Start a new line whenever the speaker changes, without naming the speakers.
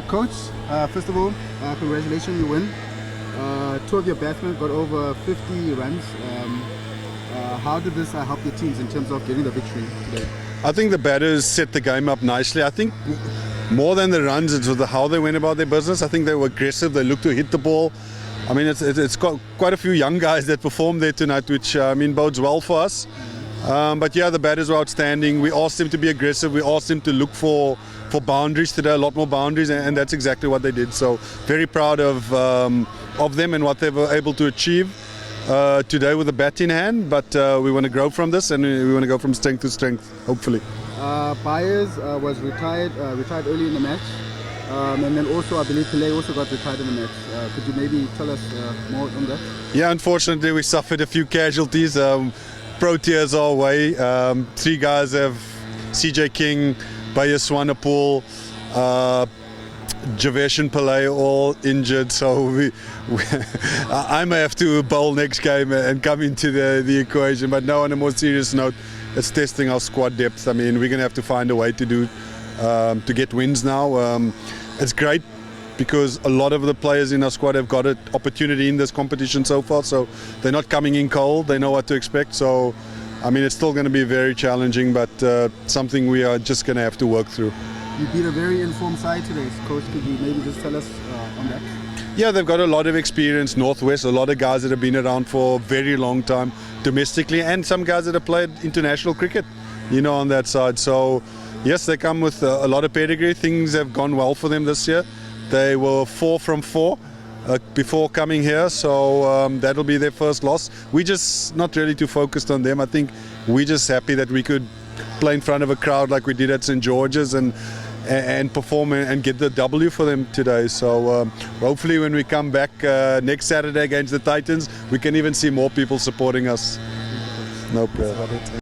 Coach, first of all, congratulations, you win. Two of your batsmen got over 50 runs. How did this help your teams in terms of getting the victory today?
I think the batters set the game up nicely. I think more than the runs, it was how they went about their business. I think they were aggressive. They looked to hit the ball. I mean, it's got quite a few young guys that performed there tonight, which bodes well for us. But yeah, the batters were outstanding. We asked them to be aggressive. We asked them to look for boundaries today, a lot more boundaries, and that's exactly what they did. So very proud of them and what they were able to achieve today with the bat in hand. But we want to grow from this, and we want to go from strength to strength, hopefully.
Byers was retired early in the match. And then also, I believe Pillay also got retired in the match. Could you maybe tell us more on that? Yeah,
unfortunately, we suffered a few casualties. Proteas our way. Three guys have CJ King, Bayes Swanepoel, Javesh and Pillay all injured. So I may have to bowl next game and come into the equation. But no, on a more serious note, it's testing our squad depth. I mean, we're going to have to find a way to get wins now. It's great because a lot of the players in our squad have got an opportunity in this competition so far, so they're not coming in cold. They know what to expect. So I mean, it's still going to be very challenging, but something we are just going to have to work through.
You beat a very informed side today, Coach. Could you maybe just tell us on that?
Yeah, they've got a lot of experience, Northwest, a lot of guys that have been around for a very long time domestically, and some guys that have played international cricket, on that side. So yes, they come with a lot of pedigree. Things have gone well for them this year. They were 4 from 4 before coming here, so that'll be their first loss. We're just not really too focused on them. I think we're just happy that we could play in front of a crowd like we did at St. George's and perform and get the W for them today. So hopefully when we come back next Saturday against the Titans, we can even see more people supporting us. No problem.